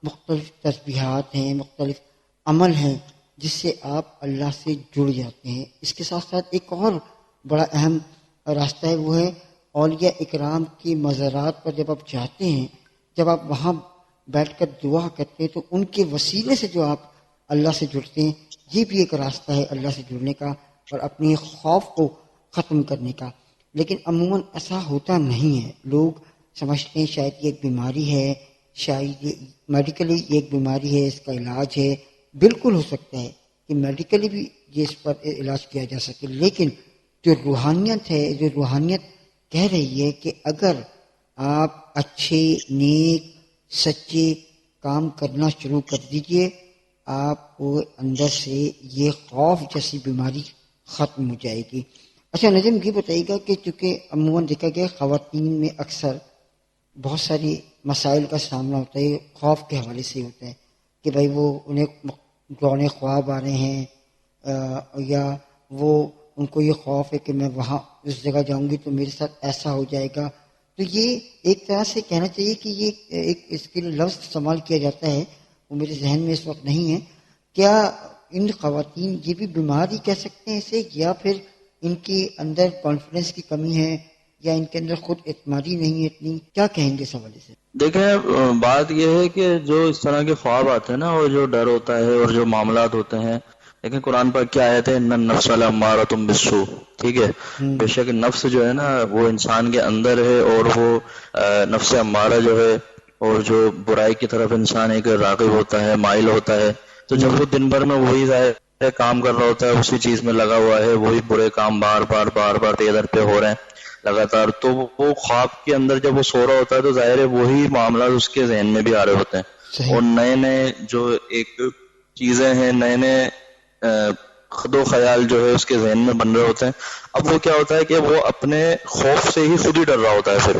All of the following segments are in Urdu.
مختلف تسبیحات ہیں، مختلف عمل ہیں جس سے آپ اللہ سے جڑ جاتے ہیں. اس کے ساتھ ساتھ ایک اور بڑا اہم راستہ ہے، وہ ہے اولیاء اکرام کی مزارات پر جب آپ جاتے ہیں، جب آپ وہاں بیٹھ کر دعا کرتے ہیں تو ان کے وسیلے سے جو آپ اللہ سے جڑتے ہیں، یہ بھی ایک راستہ ہے اللہ سے جڑنے کا اور اپنے خوف کو ختم کرنے کا. لیکن عموماً ایسا ہوتا نہیں ہے. لوگ سمجھتے ہیں شاید یہ ایک بیماری ہے، شاید یہ میڈیکلی یہ ایک بیماری ہے، اس کا علاج ہے. بالکل ہو سکتا ہے کہ میڈیکلی بھی یہ اس پر علاج کیا جا سکے، لیکن جو روحانیت ہے، جو روحانیت کہہ رہی ہے کہ اگر آپ اچھے، نیک، سچے کام کرنا شروع کر دیجئے، آپ کو اندر سے یہ خوف جیسی بیماری ختم ہو جائے گی. اچھا نجم، یہ بتائیے گا کہ چونکہ عموماً دیکھا گیا خواتین میں اکثر بہت ساری مسائل کا سامنا ہوتا ہے، خوف کے حوالے سے ہوتا ہے کہ بھائی وہ انہیں ڈراؤنے خواب آ رہے ہیں، یا وہ ان کو یہ خوف ہے کہ میں وہاں اس جگہ جاؤں گی تو میرے ساتھ ایسا ہو جائے گا. تو یہ ایک طرح سے کہنا چاہیے کہ یہ ایک اس کے لیے لفظ استعمال کیا جاتا ہے، وہ میرے ذہن میں اس وقت نہیں ہے. کیا ان خواتین یہ بھی بیماری کہہ سکتے ہیں اسے، یا پھر ان کے اندر کانفیڈنس کی کمی ہے، یا ان کے اندر خود اعتمادی نہیں ہے اتنی؟ کیا کہیں گے اس حوالے سے؟ دیکھیں، بات یہ ہے کہ جو اس طرح کے خواب آتے ہیں نا، اور جو ڈر ہوتا ہے اور جو معاملات ہوتے ہیں، لیکن قرآن پاک کیا آیت ہے، ان النفس لامارۃ بالسوء. ٹھیک ہے، بے شک نفس جو ہے نا وہ انسان کے اندر ہے، اور وہ نفس امارہ جو ہے، اور جو برائی کی طرف انسان ایک راغب ہوتا ہے، مائل ہوتا ہے. تو جب وہ دن بھر میں وہی ظاہر کام کر رہا ہوتا ہے، اسی چیز میں لگا ہوا ہے، وہی برے کام بار بار ادھر پہ ہو رہے ہیں لگاتار، تو وہ خواب کے اندر جب وہ سو رہا ہوتا ہے تو ظاہر ہے وہی معاملات اس کے ذہن میں بھی آ رہے ہوتے ہیں. صحیح. اور نئے جو ایک چیزیں ہیں، نئے خد و خیال جو ہے اس کے ذہن میں بن رہے ہوتے ہیں. اب وہ کیا ہوتا ہے کہ وہ اپنے خوف سے ہی خود ہی ڈر رہا ہوتا ہے. پھر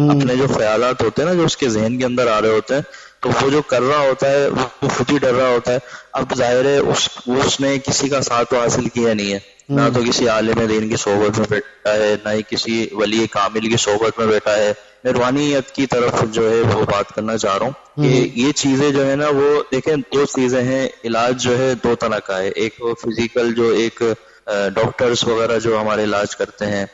اپنے جو خیالات ہوتے ہیں نا، جو اس کے ذہن کے اندر آ رہے ہوتے ہیں، تو وہ جو کر رہا ہوتا ہے وہ خود ہی ڈر رہا ہوتا ہے. اب ظاہر ہے اس نے کسی کا ساتھ تو حاصل کیا نہیں ہے، نہ تو کسی عالم دین کی صحبت میں بیٹھا ہے، نہ ہی کسی ولی کامل کی صحبت میں بیٹھا ہے. میں روحانیت کی طرف جو ہے وہ بات کرنا چاہ رہا ہوں کہ یہ چیزیں جو ہے نا، وہ دیکھیں دو چیزیں ہیں. علاج جو ہے دو طرح کا ہے. ایک فزیکل، جو ایک ڈاکٹرز وغیرہ جو ہمارے علاج کرتے ہیں،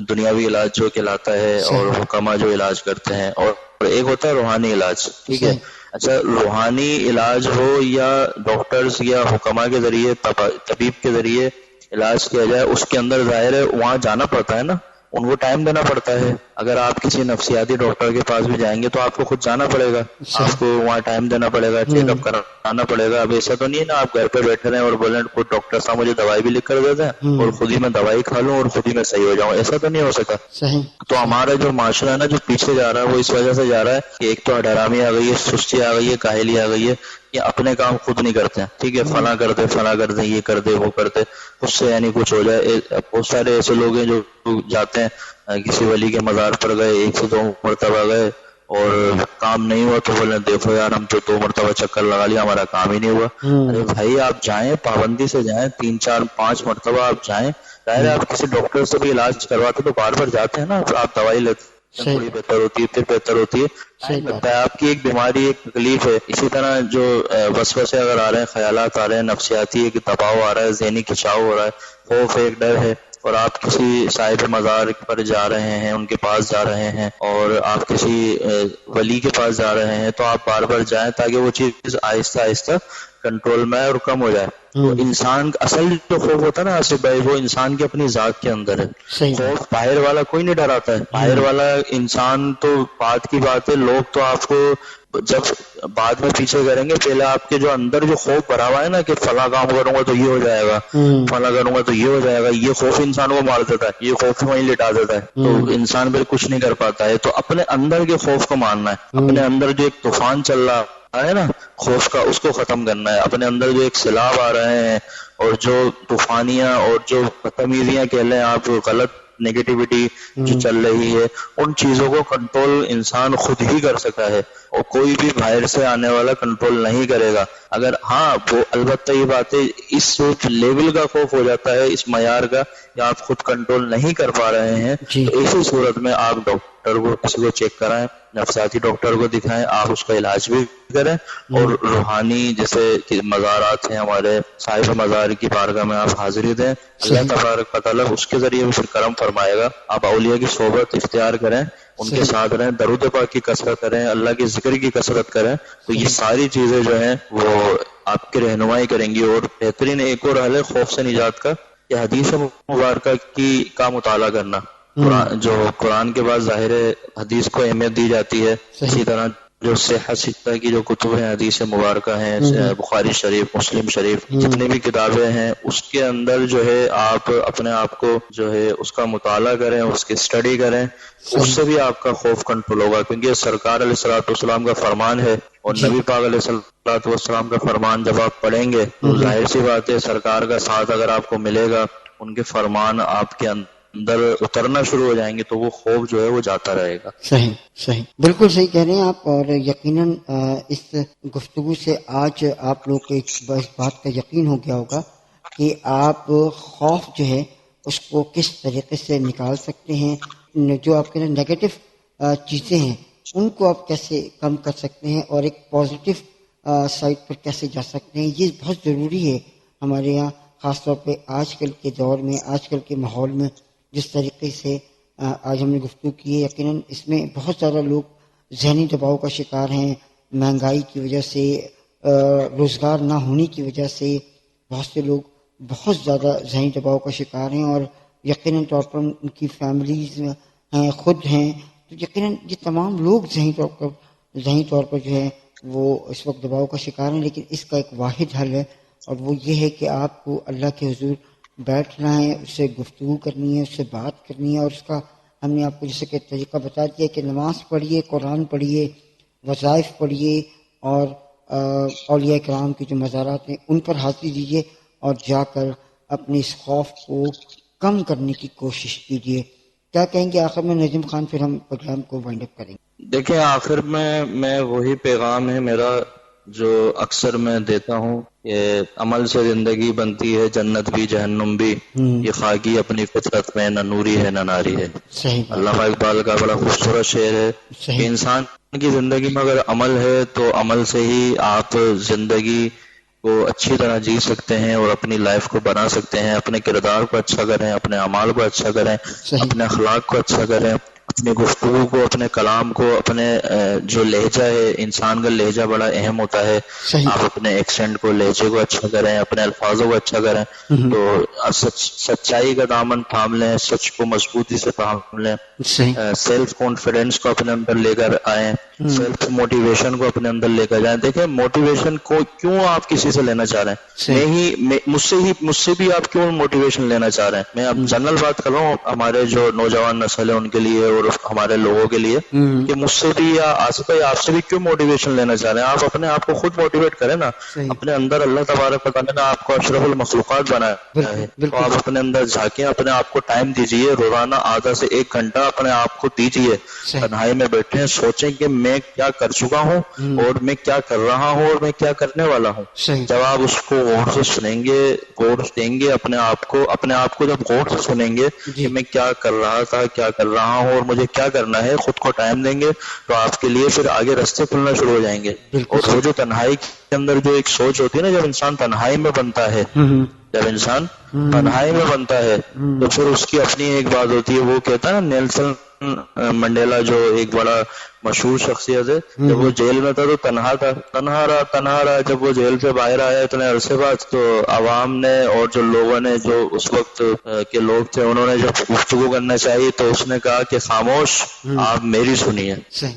دنیاوی علاج جو کہلاتا ہے، اور حکما جو علاج کرتے ہیں، اور ایک ہوتا ہے روحانی علاج. ٹھیک ہے. اچھا، روحانی علاج ہو یا ڈاکٹرز یا حکما کے ذریعے، طبیب کے ذریعے علاج کیا جائے، اس کے اندر ظاہر ہے وہاں جانا پڑتا ہے نا، ان کو ٹائم دینا پڑتا ہے. اگر آپ کسی نفسیاتی ڈاکٹر کے پاس بھی جائیں گے تو آپ کو خود جانا پڑے گا، آپ کو وہاں ٹائم دینا پڑے گا، چیک اپ کرانا پڑے گا. اب ایسا تو نہیں ہے نا آپ گھر پہ بیٹھے رہیں اور بولیں خود ڈاکٹر صاحب مجھے دوائی بھی لکھ کر دے دیں اور خود ہی میں دوائی کھا لوں اور خود ہی میں صحیح ہو جاؤں. ایسا تو نہیں ہو سکا. تو ہمارا جو معاشرہ ہے نا، جو پیچھے جا رہا ہے، وہ اس وجہ سے جا رہا ہے کہ ایک تو ڈرامی آ گئی ہے، سستی آ گئی ہے، کاہلی آ گئی ہے، کہ اپنے کام خود نہیں کرتے ہیں. ٹھیک ہے، فلاں کر دے، فلاں کر دے، یہ کر دے، وہ کر دے، اس سے یعنی کچھ ہو جائے. بہت سارے ایسے لوگ ہیں جو جاتے ہیں کسی ولی کے مزار پر گئے، 1 سے 2 مرتبہ گئے اور کام نہیں ہوا تو بولے دیکھو یار ہم تو 2 مرتبہ چکر لگا لیا، ہمارا کام ہی نہیں ہوا. ارے بھائی آپ جائیں، پابندی سے جائیں، 3 4 5 مرتبہ آپ جائیں. ظاہر ہے آپ کسی ڈاکٹر سے بھی علاج کرواتے تو بار بار جاتے ہیں نا، آپ دوائی لیتے ہیں، تھوڑی بہتر ہوتی ہے، پھر بہتر ہوتی ہے، ٹائم لگتا ہے. آپ کی ایک بیماری، ایک تکلیف ہے. اسی طرح جو وسوسے اگر آ رہے ہیں، خیالات آ رہے ہیں، نفسیاتی ایک دباؤ آ رہا ہے، ذہنی کھچاؤ ہو رہا ہے، خوف ہے، ایک ڈر ہے، اور آپ کسی صاحب مزار پر جا رہے ہیں، ان کے پاس جا رہے ہیں، اور آپ کسی ولی کے پاس جا رہے ہیں، تو آپ بار بار جائیں تاکہ وہ چیز آہستہ آہستہ کنٹرول میں اور کم ہو جائے. تو انسان اصل جو خوف ہوتا ہے نا آصف بھائی، وہ انسان کی اپنی ذات کے اندر ہے. خوف باہر والا کوئی نہیں ڈراتا ہے. باہر والا انسان تو بات کی بات ہے، لوگ تو آپ کو جب بعد میں پیچھے کریں گے، پہلے آپ کے جو اندر جو خوف بھرا ہوا ہے نا کہ فلاں کام کروں گا تو یہ ہو جائے گا، فلاں کروں گا تو یہ ہو جائے گا، یہ خوف انسان کو مار دیتا ہے، یہ خوف وہیں لٹا دیتا ہے. تو انسان پھر کچھ نہیں کر پاتا ہے. تو اپنے اندر کے خوف کو ماننا ہے، اپنے اندر جو ایک طوفان چل رہا ہے نا خوف کا، اس کو ختم کرنا ہے. اپنے اندر جو ایک سیلاب آ رہے ہیں اور جو طوفانیاں اور جو بدتمیزیاں کہہ لیں آپ، غلط نیگیٹیوٹی جو چل رہی ہے، ان چیزوں کو کنٹرول انسان خود ہی کر سکا ہے، اور کوئی بھی باہر سے آنے والا کنٹرول نہیں کرے گا. اگر ہاں وہ البتہ یہ بات ہے، اس لیول کا خوف ہو جاتا ہے، اس معیار کا، یا آپ خود کنٹرول نہیں کر پا رہے ہیں، تو اسی صورت میں آپ ڈاکٹر کو کسی کو چیک کرائیں، نفسیاتی ڈاکٹر کو دکھائیں، آپ اس کا علاج بھی کریں، اور روحانی جیسے کہ مزارات ہیں ہمارے، صاحب مزار کی بارگاہ میں آپ حاضری دیں، اللہ تبارک و تعالیٰ اس کے ذریعے بھی پھر کرم فرمائے گا. آپ اولیاء کی صحبت اختیار کریں، ان کے ساتھ رہیں، درود پاک کی کثرت کریں، اللہ کے ذکر کی کثرت کریں، تو یہ ساری چیزیں جو ہیں وہ آپ کی رہنمائی کریں گی. اور بہترین ایک اور حل ہے خوف سے نجات کا، کہ حدیث مبارکہ کا مطالعہ کرنا. جو قرآن کے بعد ظاہر حدیث کو اہمیت دی جاتی ہے، اسی طرح جو صحت ستہ کی جو کتب ہیں، حدیث مبارکہ ہیں، بخاری شریف، مسلم شریف، جتنی بھی کتابیں ہیں، اس کے اندر جو ہے آپ اپنے آپ کو جو ہے اس کا مطالعہ کریں، اس کی اسٹڈی کریں، اس سے بھی آپ کا خوف کنٹرول ہوگا. کیونکہ سرکار علیہ الصلوۃ والسلام کا فرمان ہے، اور نبی پاک علیہ الصلوۃ والسلام کا فرمان جب آپ پڑھیں گے تو ظاہر سی بات ہے سرکار کا ساتھ اگر آپ کو ملے گا، ان کے فرمان آپ کے اندر اترنا شروع ہو جائیں گے، تو وہ خوف جو ہے وہ جاتا رہے گا. صحیح بالکل صحیح کہہ رہے ہیں آپ. اور یقیناً اس گفتگو سے آج آپ لوگ کو اس بات کا یقین ہو گیا ہوگا کہ آپ خوف جو ہے اس کو کس طریقے سے نکال سکتے ہیں، جو آپ کے نیگیٹو چیزیں ہیں ان کو آپ کیسے کم کر سکتے ہیں، اور ایک پازیٹیو سائڈ پر کیسے جا سکتے ہیں. یہ بہت ضروری ہے ہمارے یہاں، خاص طور پہ آج کل کے دور میں، آج کل کے ماحول میں جس طریقے سے آج ہم نے گفتگو کی ہے. یقیناً اس میں بہت زیادہ لوگ ذہنی دباؤ کا شکار ہیں، مہنگائی کی وجہ سے، روزگار نہ ہونے کی وجہ سے بہت سے لوگ بہت زیادہ ذہنی دباؤ کا شکار ہیں، اور یقیناً طور پر ان کی فیملیز ہیں، خود ہیں، تو یقیناً یہ تمام لوگ ذہنی طور پر جو ہے وہ اس وقت دباؤ کا شکار ہیں. لیکن اس کا ایک واحد حل ہے، اور وہ یہ ہے کہ آپ کو اللہ کے حضور بیٹھنا ہے، اس سے گفتگو کرنی ہے، اس سے بات کرنی ہے. اور اس کا ہم نے آپ کو جیسے کہ طریقہ بتا دیا کہ نماز پڑھیے، قرآن پڑھیے، وظائف پڑھیے، اور اولیاء کرام کے جو مزارات ہیں ان پر حاضری دیجیے، اور جا کر اپنے اس خوف کو کم کرنے کی کوشش کیجیے. کیا کہیں گے آخر میں نجم خان، پھر ہم پروگرام کو وائنڈ اپ کریں گے؟ دیکھیں آخر میں وہی پیغام ہے میرا جو اکثر میں دیتا ہوں کہ عمل سے زندگی بنتی ہے، جنت بھی جہنم بھی، یہ خاکی اپنی فطرت میں نہ نوری ہے نہ ناری ہے. علامہ اقبال کا بڑا خوبصورت شعر ہے کہ انسان کی زندگی میں اگر عمل ہے تو عمل سے ہی آپ زندگی کو اچھی طرح جی سکتے ہیں اور اپنی لائف کو بنا سکتے ہیں. اپنے کردار کو اچھا کریں، اپنے اعمال کو اچھا کریں، اپنے اخلاق کو اچھا کریں، اپنی گفتگو کو، اپنے کلام کو، اپنے جو لہجہ ہے، انسان کا لہجہ بڑا اہم ہوتا ہے. آپ اپنے ایکسنٹ کو، لہجے کو اچھا کریں، اپنے الفاظوں کو اچھا کریں، تو سچائی کا دامن تھام لیں، سچ کو مضبوطی سے تھام لیں، سیلف کانفیڈنس کو اپنے اندر لے کر آئیں، سیلف موٹیویشن کو اپنے اندر لے کر جائیں. دیکھیں موٹیویشن کو کیوں آپ کسی سے لینا چاہ رہے ہیں؟ مجھ سے بھی آپ کیوں موٹیویشن لینا چاہ رہے ہیں؟ میں اب جنرل بات کر رہا ہوں ہمارے جو نوجوان نسل ہے ان کے لیے اور ہمارے لوگوں کے لیے، کہ مجھ سے بھی یا آصف بھائی آپ سے بھی کیوں موٹیویشن لینا چاہ رہے ہیں؟ آپ اپنے آپ کو خود موٹیویٹ کریں نا. اپنے اندر اللہ تبارک و تعالیٰ نے آپ کو اشرف المخلوقات بنایا ہے، تو آپ اپنے اندر جھانکیں، اپنے آپ کو ٹائم دیجیے، روزانہ آدھا سے 1 گھنٹہ اپنے آپ کو دیجیے، تنہائی میں بیٹھیں، سوچیں کہ میں کیا کر چکا ہوں اور میں کیا کر رہا ہوں اور میں کیا کرنے والا ہوں. جب آپ اس کو غور سے سنیں گے، غور دیں گے اپنے آپ کو جب غور سے سنیں گے کہ میں کیا کر رہا تھا، کیا کر رہا ہوں اور مجھے کیا کرنا ہے، خود کو ٹائم دیں گے، تو آپ کے لیے پھر آگے راستے کھلنا شروع ہو جائیں گے. اور وہ جو تنہائی کے اندر جو ایک سوچ ہوتی ہے نا، جب انسان تنہائی میں بنتا ہے، تو پھر اس کی اپنی ایک بات ہوتی ہے. وہ کہتا ہے نا نیلسن منڈیلا جو ایک بڑا مشہور شخصیت ہے، جب وہ جیل میں تھا تو تنہا رہا. جب وہ جیل سے باہر آیا اتنے عرصے بعد، تو عوام نے اور جو لوگوں نے، جو اس وقت کے لوگ تھے، انہوں نے جب گفتگو کرنا چاہیے تو اس نے کہا کہ خاموش، آپ میری سنیے.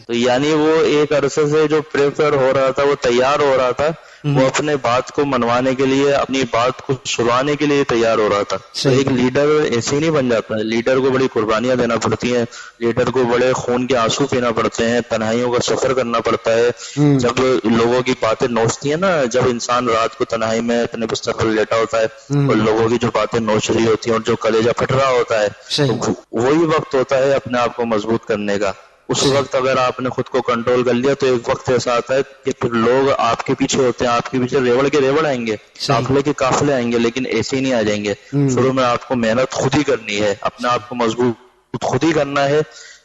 تو یعنی وہ ایک عرصے سے جو پریپئر ہو رہا تھا، وہ تیار ہو رہا تھا، وہ اپنے بات کو منوانے کے لیے، اپنی بات کو سنوانے کے لیے تیار ہو رہا تھا. تو ایک لیڈر ایسے ہی نہیں بن جاتا ہے. لیڈر کو بڑی قربانیاں دینا پڑتی ہیں، لیڈر کو بڑے خون کے آنسو پینا پڑتے ہیں، تنہائیوں کا سفر کرنا پڑتا ہے. جب لوگوں کی باتیں نوچتی ہیں نا، جب انسان رات کو تنہائی میں اپنے بستر پر لیٹا ہوتا ہے اور لوگوں کی جو باتیں نوچ رہی ہوتی ہیں اور جو کلیجہ پھٹ رہا ہوتا ہے، تو وہی وقت ہوتا ہے اپنے آپ کو مضبوط کرنے کا. اس وقت اگر آپ نے خود کو کنٹرول کر لیا تو ایک وقت ایسا آتا ہے کہ پھر لوگ آپ کے پیچھے ہوتے ہیں، آپ کے پیچھے ریوڑ کے ریوڑ آئیں گے، قافلے کے قافلے آئیں گے، لیکن ایسے ہی نہیں آ جائیں گے. شروع میں آپ کو محنت خود ہی کرنی ہے، اپنے آپ کو مضبوط خود ہی کرنا ہے،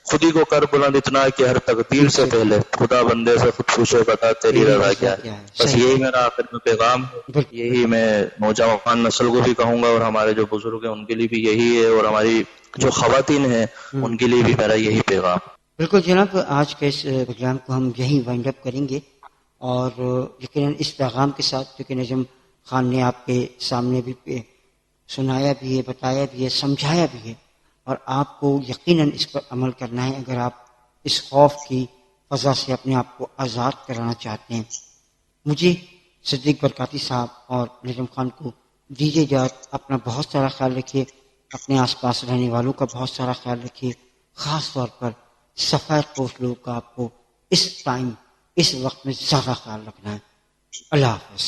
خود ہی کو کر بلند اتنا کہ ہر تقدیر سے پہلے خدا بندے سے خود پوچھے بتا تیری رضا کیا ہے. بس یہی میرا آخر میں پیغام ہے. یہی میں نوجوان نسل کو بھی کہوں گا، اور ہمارے جو بزرگ ہیں ان کے لیے بھی یہی ہے، اور ہماری جو خواتین ہیں ان کے لیے بھی میرا یہی پیغام. بالکل جناب، آج کے اس پروگرام کو ہم یہیں وائنڈ اپ کریں گے، اور یقیناً اس پیغام کے ساتھ جو کہ نجم خان نے آپ کے سامنے بھی سنایا بھی ہے، بتایا بھی ہے، سمجھایا بھی ہے، اور آپ کو یقیناً اس پر عمل کرنا ہے اگر آپ اس خوف کی فضا سے اپنے آپ کو آزاد کرانا چاہتے ہیں. مجھے صدیق برکاتی صاحب اور نجم خان کو دیجیے اجازت. اپنا بہت سارا خیال رکھیے، اپنے آس پاس رہنے والوں کا بہت سارا خیال رکھیے، خاص طور پر سفید پوش لوگوں کا آپ کو اس ٹائم اس وقت میں زیادہ خیال رکھنا ہے. اللہ حافظ.